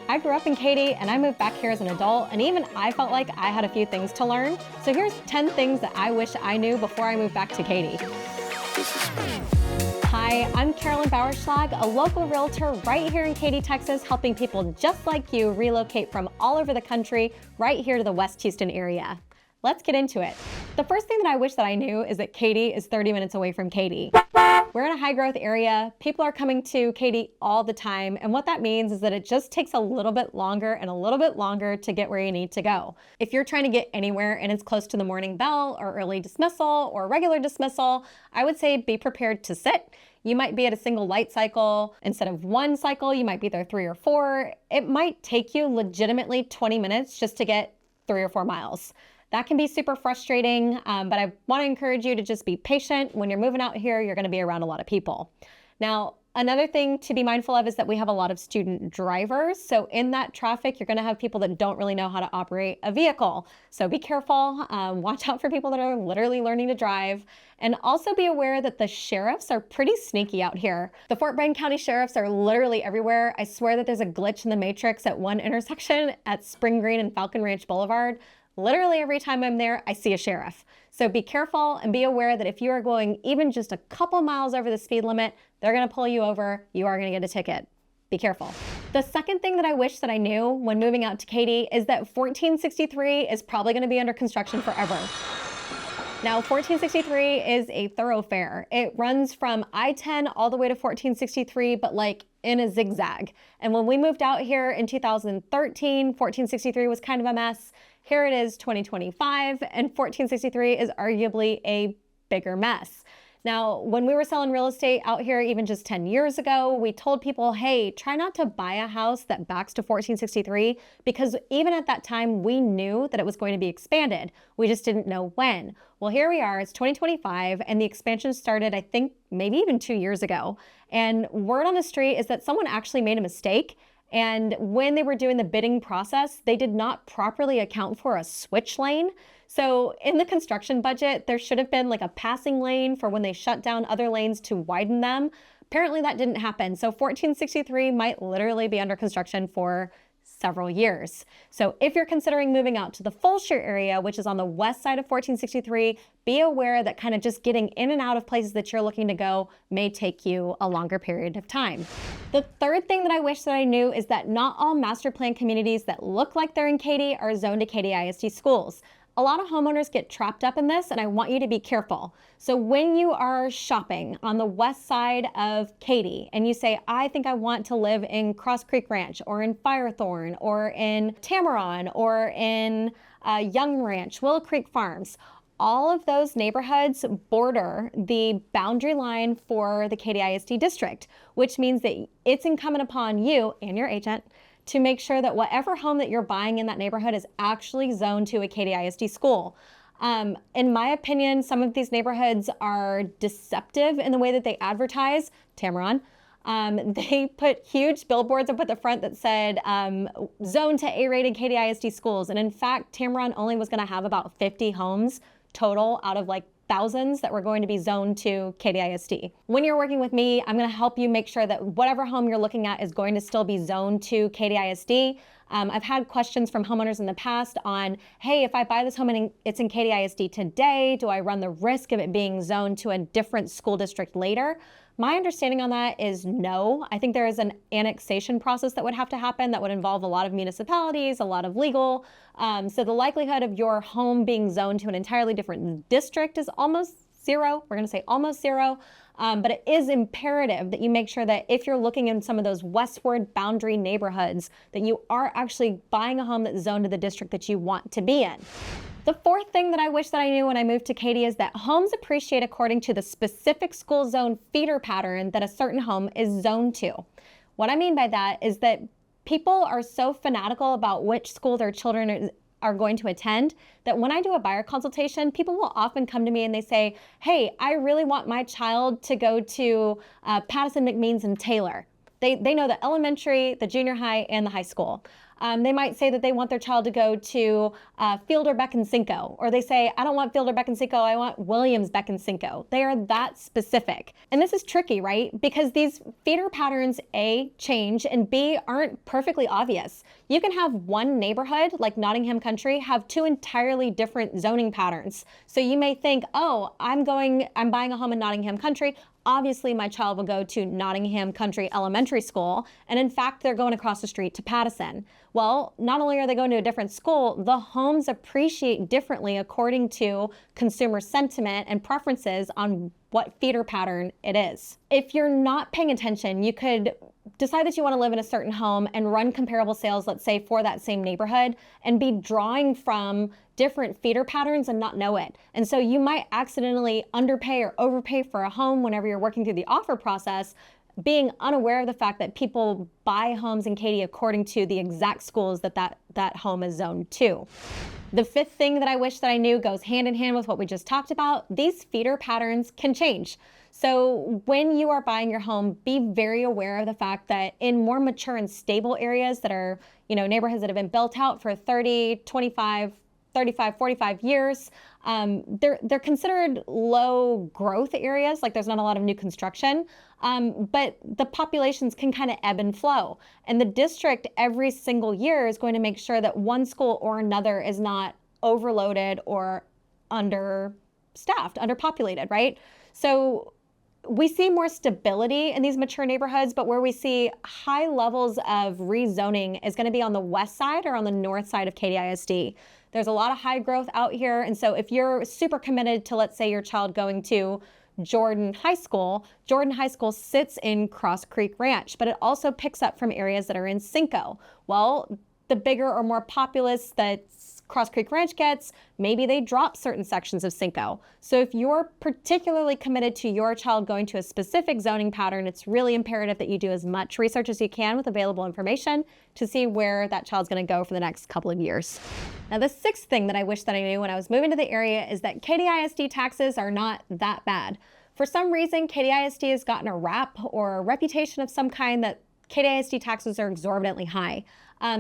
I grew up in Katy and I moved back here as an adult, and even I felt like I had a few things to learn. So here's 10 things that I wish I knew before I moved back to Katy. Hi, I'm Carolyn Bauerschlag, a local realtor right here in Katy, Texas, helping people just like you relocate from all over the country right here to the West Houston area. Let's get into it. The first thing that I wish that I knew is that Katy is 30 minutes away from Katy. We're in a high growth area. People are coming to Katy all the time. And what that means is that it just takes a little bit longer and a little bit longer to get where you need to go. If you're trying to get anywhere and it's close to the morning bell or early dismissal or regular dismissal, I would say be prepared to sit. You might be at a single light cycle. Instead of one cycle, you might be there 3 or 4. It might take you legitimately 20 minutes just to get 3 or 4 miles. That can be super frustrating, but I want to encourage you to just be patient. When you're moving out here, you're going to be around a lot of people. Now, another thing to be mindful of is that we have a lot of student drivers. So in that traffic, you're going to have people that don't really know how to operate a vehicle. So be careful. Watch out for people that are literally learning to drive. And also be aware that the sheriffs are pretty sneaky out here. The Fort Bend County sheriffs are literally everywhere. I swear that there's a glitch in the matrix at one intersection at Spring Green and Falcon Ranch Boulevard. Literally every time I'm there, I see a sheriff. So be careful and be aware that if you are going even just a couple miles over the speed limit, they're going to pull you over. You are going to get a ticket. Be careful. The second thing that I wish that I knew when moving out to Katy is that 1463 is probably going to be under construction forever. Now, 1463 is a thoroughfare. It runs from I-10 all the way to 1463, but like in a zigzag. And when we moved out here in 2013, 1463 was kind of a mess. Here it is 2025, and 1463 is arguably a bigger mess. Now, when we were selling real estate out here even just 10 years ago, we told people, hey, try not to buy a house that backs to 1463, because even at that time, we knew that it was going to be expanded. We just didn't know when. Well, here we are, it's 2025, and the expansion started, I think, maybe even 2 years ago. And word on the street is that someone actually made a mistake. And when they were doing the bidding process, they did not properly account for a switch lane. So in the construction budget, there should have been like a passing lane for when they shut down other lanes to widen them. Apparently that didn't happen. So 1463 might literally be under construction for several years. So if you're considering moving out to the Fulshire area, which is on the west side of 1463, be aware that kind of just getting in and out of places that you're looking to go may take you a longer period of time. The third thing that I wish that I knew is that not all master plan communities that look like they're in Katy are zoned to Katy ISD schools. A lot of homeowners get trapped up in this, and I want you to be careful. So when you are shopping on the west side of Katy and you say, I think I want to live in Cross Creek Ranch or in Firethorn or in Tamaron or in Young Ranch, Willow Creek Farms, all of those neighborhoods border the boundary line for the Katy ISD district, which means that it's incumbent upon you and your agent to make sure that whatever home that you're buying in that neighborhood is actually zoned to a Katy ISD school. In my opinion, some of these neighborhoods are deceptive in the way that they advertise. Tamaron, they put huge billboards up at the front that said zone to A-rated Katy ISD schools. And in fact, Tamaron only was going to have about 50 homes total out of like thousands that were going to be zoned to Katy ISD. When you're working with me, I'm going to help you make sure that whatever home you're looking at is going to still be zoned to Katy ISD. I've had questions from homeowners in the past on, hey, if I buy this home and it's in Katy ISD today, do I run the risk of it being zoned to a different school district later? My understanding on that is no. I think there is an annexation process that would have to happen that would involve a lot of municipalities, a lot of legal. So the likelihood of your home being zoned to an entirely different district is almost zero. We're going to say almost zero. But it is imperative that you make sure that if you're looking in some of those westward boundary neighborhoods, that you are actually buying a home that's zoned to the district that you want to be in. The fourth thing that I wish that I knew when I moved to Katy is that homes appreciate according to the specific school zone feeder pattern that a certain home is zoned to. What I mean by that is that people are so fanatical about which school their children are going to attend that when I do a buyer consultation, people will often come to me and they say, hey, I really want my child to go to Pattison, McMeans, and Taylor. They know the elementary, the junior high, and the high school. They might say that they want their child to go to Fielder Becancinco, or they say, I don't want Fielder Becancinco, I want Williams Becancinco. They are that specific. And this is tricky, right? Because these feeder patterns, A, change, and B, aren't perfectly obvious. You can have one neighborhood, like Nottingham Country, have two entirely different zoning patterns. So you may think, oh, I'm buying a home in Nottingham Country. Obviously, my child will go to Nottingham Country Elementary School, and in fact, they're going across the street to Pattison. Well, not only are they going to a different school, the homes appreciate differently according to consumer sentiment and preferences on what feeder pattern it is. If you're not paying attention, you could decide that you want to live in a certain home and run comparable sales, let's say, for that same neighborhood, and be drawing from different feeder patterns and not know it. And so you might accidentally underpay or overpay for a home whenever you're working through the offer process, being unaware of the fact that people buy homes in Katy according to the exact schools that home is zoned to. The fifth thing that I wish that I knew goes hand in hand with what we just talked about. These feeder patterns can change. So when you are buying your home, be very aware of the fact that in more mature and stable areas that are, neighborhoods that have been built out for 30, 25, 35, 45 years, they're considered low growth areas, like there's not a lot of new construction, but the populations can kind of ebb and flow. And the district every single year is going to make sure that one school or another is not overloaded or understaffed, underpopulated, right? So we see more stability in these mature neighborhoods, but where we see high levels of rezoning is going to be on the west side or on the north side of Katy ISD. There's a lot of high growth out here. And so if you're super committed to, let's say, your child going to Jordan High School sits in Cross Creek Ranch, but it also picks up from areas that are in Cinco. Well, the bigger or more populous that Cross Creek Ranch gets, maybe they drop certain sections of Cinco. So if you're particularly committed to your child going to a specific zoning pattern, it's really imperative that you do as much research as you can with available information to see where that child's going to go for the next couple of years. Now, the sixth thing that I wish that I knew when I was moving to the area is that Katy ISD taxes are not that bad. For some reason, Katy ISD has gotten a rap or a reputation of some kind that Katy ISD taxes are exorbitantly high.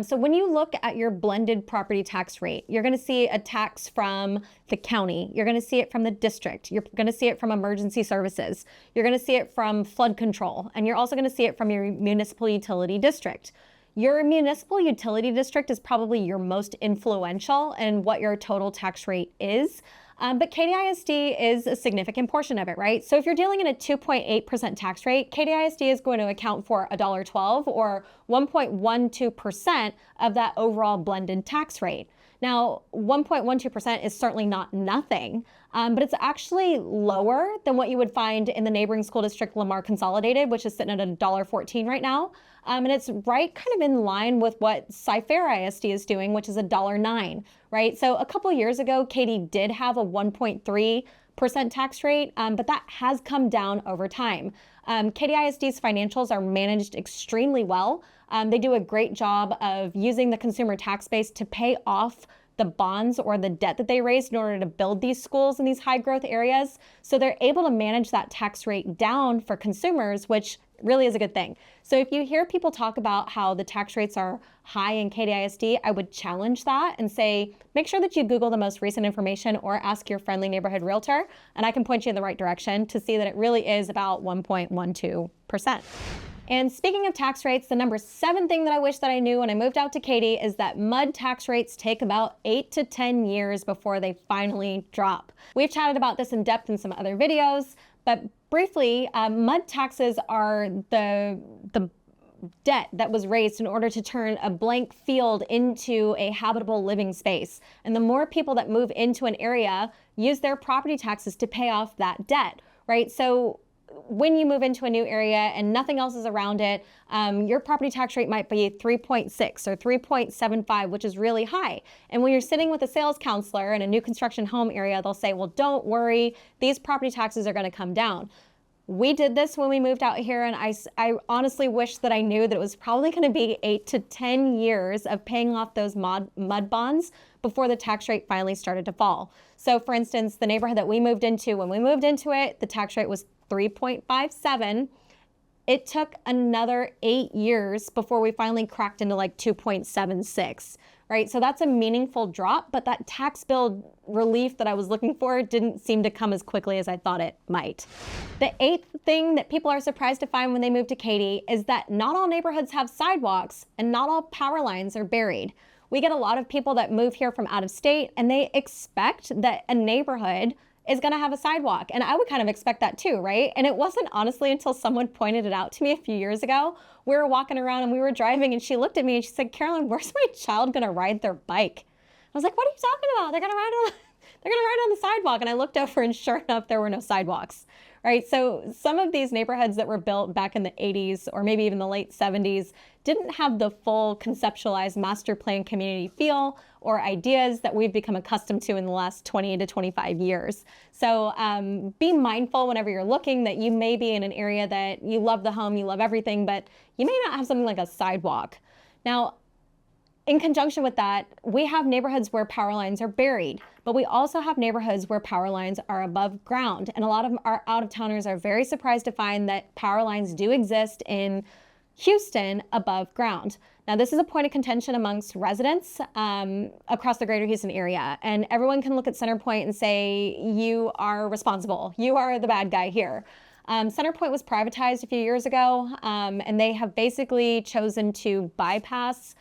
So when you look at your blended property tax rate, you're going to see a tax from the county. You're going to see it from the district. You're going to see it from emergency services. You're going to see it from flood control. And you're also going to see it from your municipal utility district. Your municipal utility district is probably your most influential in what your total tax rate is. But Katy ISD is a significant portion of it, right? So if you're dealing in a 2.8% tax rate, Katy ISD is going to account for $1.12 or 1.12% of that overall blended tax rate. Now, 1.12% is certainly not nothing, but it's actually lower than what you would find in the neighboring school district, Lamar Consolidated, which is sitting at $1.14 right now. And it's right kind of in line with what Cy-Fair ISD is doing, which is $1.09, right? So a couple years ago, Katy did have a 1.3% tax rate, but that has come down over time. Katy ISD's financials are managed extremely well. They do a great job of using the consumer tax base to pay off the bonds or the debt that they raised in order to build these schools in these high growth areas. So they're able to manage that tax rate down for consumers, which really is a good thing. So if you hear people talk about how the tax rates are high in Katy ISD, I would challenge that and say, make sure that you Google the most recent information or ask your friendly neighborhood realtor, and I can point you in the right direction to see that it really is about 1.12%. And speaking of tax rates, the number 7 thing that I wish that I knew when I moved out to Katy is that MUD tax rates take about 8 to 10 years before they finally drop. We've chatted about this in depth in some other videos, but briefly, MUD taxes are the debt that was raised in order to turn a blank field into a habitable living space. And the more people that move into an area use their property taxes to pay off that debt, right? So when you move into a new area and nothing else is around it, your property tax rate might be 3.6 or 3.75, which is really high. And when you're sitting with a sales counselor in a new construction home area, they'll say, well, don't worry, these property taxes are going to come down. We did this when we moved out here, and I honestly wish that I knew that it was probably going to be 8 to 10 years of paying off those MUD bonds before the tax rate finally started to fall. So for instance, the neighborhood that we moved into, when we moved into it, the tax rate was 3.57. it took another 8 years before we finally cracked into like 2.76, right? So that's a meaningful drop, but that tax bill relief that I was looking for didn't seem to come as quickly as I thought it might. The eighth thing that people are surprised to find when they move to Katy is that not all neighborhoods have sidewalks and not all power lines are buried. We get a lot of people that move here from out of state and they expect that a neighborhood is going to have a sidewalk. And I would kind of expect that too, right? And it wasn't honestly until someone pointed it out to me a few years ago. We were walking around and we were driving and she looked at me and she said, Carolyn, where's my child going to ride their bike? I was like, what are you talking about? They're going to ride on the sidewalk. And I looked over and sure enough, there were no sidewalks, right? So some of these neighborhoods that were built back in the 80s or maybe even the late 70s didn't have the full conceptualized master plan community feel or ideas that we've become accustomed to in the last 20 to 25 years. So be mindful whenever you're looking that you may be in an area that you love the home, you love everything, but you may not have something like a sidewalk. Now, in conjunction with that, we have neighborhoods where power lines are buried, but we also have neighborhoods where power lines are above ground. And a lot of our out-of-towners are very surprised to find that power lines do exist in Houston above ground. Now, this is a point of contention amongst residents across the greater Houston area. And everyone can look at CenterPoint and say, you are responsible. You are the bad guy here. CenterPoint was privatized a few years ago, and they have basically chosen to bypass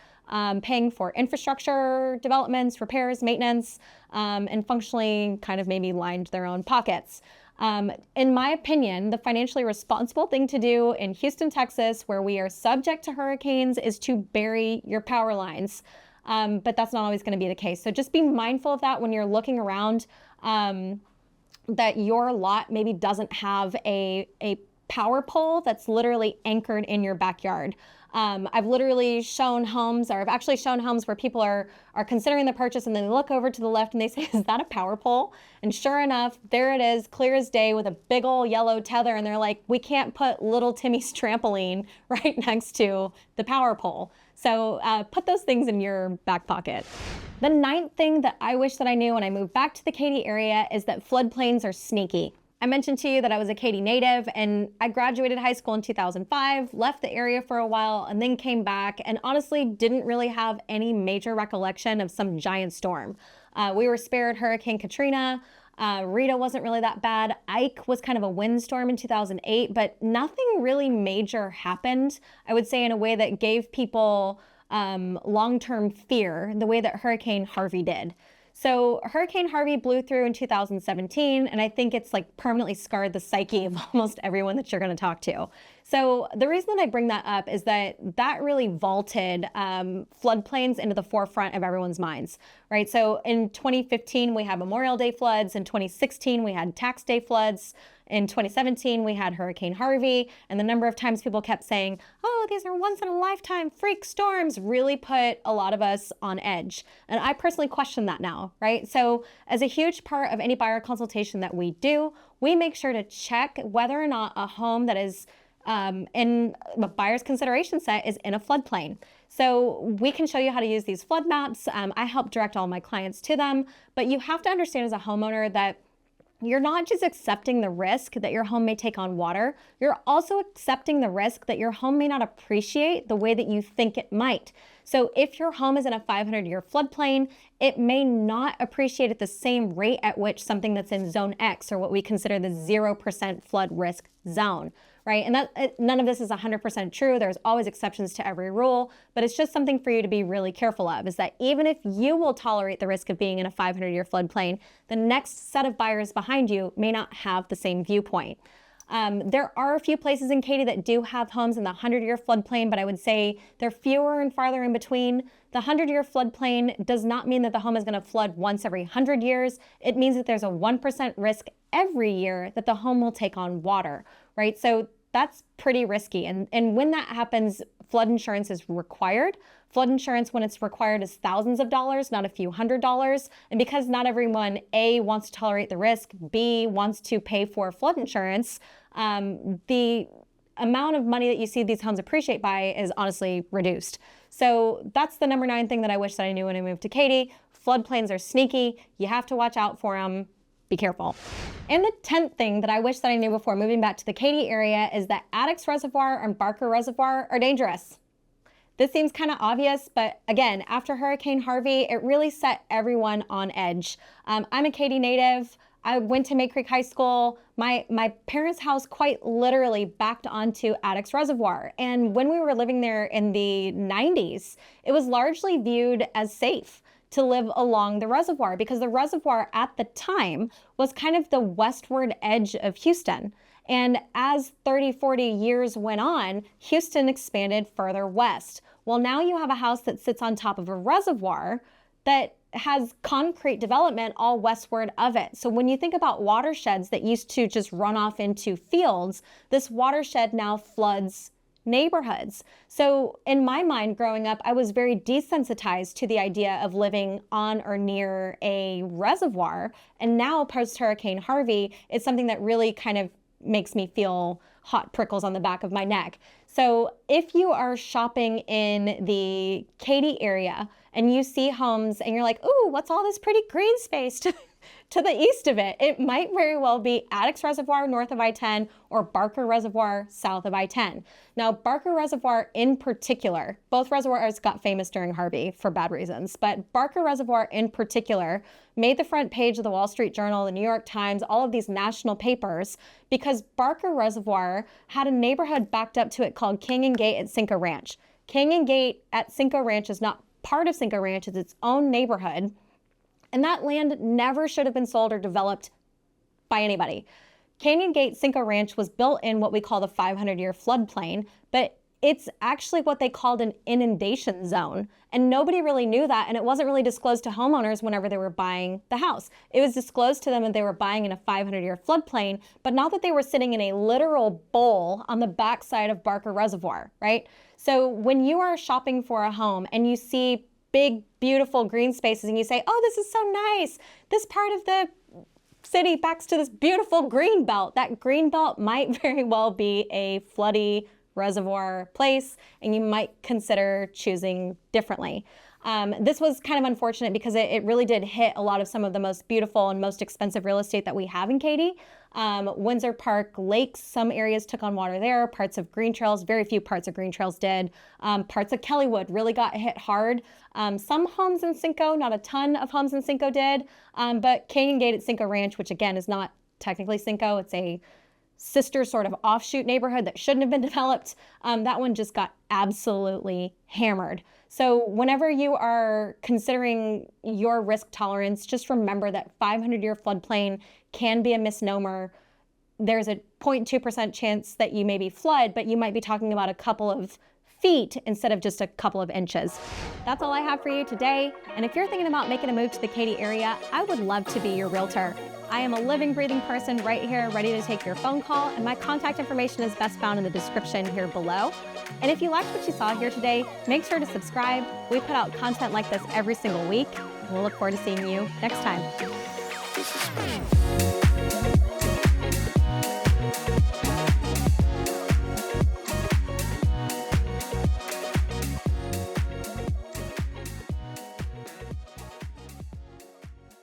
paying for infrastructure developments, repairs, maintenance, and functionally kind of maybe lined their own pockets. In my opinion, the financially responsible thing to do in Houston, Texas, where we are subject to hurricanes, is to bury your power lines. But that's not always going to be the case. So just be mindful of that when you're looking around, that your lot maybe doesn't have a power pole that's literally anchored in your backyard. I've literally shown homes, or I've actually shown homes where people are considering the purchase and then they look over to the left and they say, is that a power pole? And sure enough, there it is, clear as day with a big old yellow tether. And they're like, we can't put little Timmy's trampoline right next to the power pole. So put those things in your back pocket. The ninth thing that I wish that I knew when I moved back to the Katy area is that floodplains are sneaky. I mentioned to you that I was a Katy native and I graduated high school in 2005, left the area for a while and then came back and honestly didn't really have any major recollection of some giant storm. We were spared Hurricane Katrina. Rita wasn't really that bad. Ike was kind of a windstorm in 2008, but nothing really major happened, I would say, in a way that gave people long-term fear the way that Hurricane Harvey did. So Hurricane Harvey blew through in 2017, and I think it's like permanently scarred the psyche of almost everyone that you're going to talk to. So the reason that I bring that up is that really vaulted floodplains into the forefront of everyone's minds, right? So in 2015, we had Memorial Day floods. In 2016, we had Tax Day floods. In 2017, we had Hurricane Harvey, and the number of times people kept saying, oh, these are once-in-a-lifetime freak storms, really put a lot of us on edge. And I personally question that now, right? So as a huge part of any buyer consultation that we do, we make sure to check whether or not a home that is in the buyer's consideration set is in a floodplain. So we can show you how to use these flood maps. I help direct all my clients to them, but you have to understand as a homeowner that you're not just accepting the risk that your home may take on water, you're also accepting the risk that your home may not appreciate the way that you think it might. So if your home is in a 500-year floodplain, it may not appreciate at the same rate at which something that's in zone X, or what we consider the 0% flood risk zone, right? And none of this is 100% true. There's always exceptions to every rule, but it's just something for you to be really careful of, is that even if you will tolerate the risk of being in a 500-year floodplain, the next set of buyers behind you may not have the same viewpoint. There are a few places in Katy that do have homes in the 100-year floodplain, but I would say they're fewer and farther in between. The 100-year floodplain does not mean that the home is going to flood once every 100 years. It means that there's a 1% risk every year that the home will take on water, right? So that's pretty risky. And when that happens, flood insurance is required. Flood insurance, when it's required, is thousands of dollars, not a few $100s. And because not everyone, A, wants to tolerate the risk, B, wants to pay for flood insurance, the amount of money that you see these homes appreciate by is honestly reduced. So that's the number 9 thing that I wish that I knew when I moved to Katy. Floodplains are sneaky. You have to watch out for them. be careful. And the 10th thing that I wish that I knew before moving back to the Katy area is that Addicks Reservoir and Barker Reservoir are dangerous. This seems kind of obvious, but again, after Hurricane Harvey, it really set everyone on edge. I'm a Katy native. I went to May Creek High School. My parents' house quite literally backed onto Addicks Reservoir. And when we were living there in the 90s, it was largely viewed as safe to live along the reservoir because the reservoir at the time was kind of the westward edge of Houston. And as 30, 40 years went on, Houston expanded further west. Well, now you have a house that sits on top of a reservoir that has concrete development all westward of it. So when you think about watersheds that used to just run off into fields, this watershed now floods neighborhoods. So in my mind growing up, I was very desensitized to the idea of living on or near a reservoir. And now post Hurricane Harvey, it's something that really kind of makes me feel hot prickles on the back of my neck. So if you are shopping in the Katy area and you see homes and you're like, ooh, what's all this pretty green space to the east of it? It might very well be Addicks Reservoir north of I-10 or Barker Reservoir south of I-10. Now, Barker Reservoir in particular, both reservoirs got famous during Harvey for bad reasons, but Barker Reservoir in particular made the front page of the Wall Street Journal, the New York Times, all of these national papers, because Barker Reservoir had a neighborhood backed up to it called King and Gate at Cinco Ranch. King and Gate at Cinco Ranch is not part of Cinco Ranch, it's its own neighborhood. And that land never should have been sold or developed by anybody. Canyon Gate Cinco Ranch was built in what we call the 500-year floodplain, but it's actually what they called an inundation zone. And nobody really knew that, and it wasn't really disclosed to homeowners whenever they were buying the house. It was disclosed to them that they were buying in a 500-year floodplain, but not that they were sitting in a literal bowl on the backside of Barker Reservoir, right? So when you are shopping for a home and you see big, beautiful green spaces and you say, oh, this is so nice. This part of the city backs to this beautiful green belt. That green belt might very well be a floody reservoir place, and you might consider choosing differently. This was kind of unfortunate because it really did hit a lot of some of the most beautiful and most expensive real estate that we have in Katy. Windsor Park Lakes, some areas took on water there, parts of Green Trails, very few parts of Green Trails did. Parts of Kellywood really got hit hard. Some homes in Cinco, not a ton of homes in Cinco did, but Canyon Gate at Cinco Ranch, which again is not technically Cinco, it's a sister sort of offshoot neighborhood that shouldn't have been developed, that one just got absolutely hammered. So whenever you are considering your risk tolerance, just remember that 500-year floodplain can be a misnomer. There's a 0.2% chance that you maybe flood, but you might be talking about a couple of feet instead of just a couple of inches. That's all I have for you today. And if you're thinking about making a move to the Katy area, I would love to be your realtor. I am a living, breathing person right here, ready to take your phone call, and my contact information is best found in the description here below. And if you liked what you saw here today, make sure to subscribe. We put out content like this every single week, and we'll look forward to seeing you next time.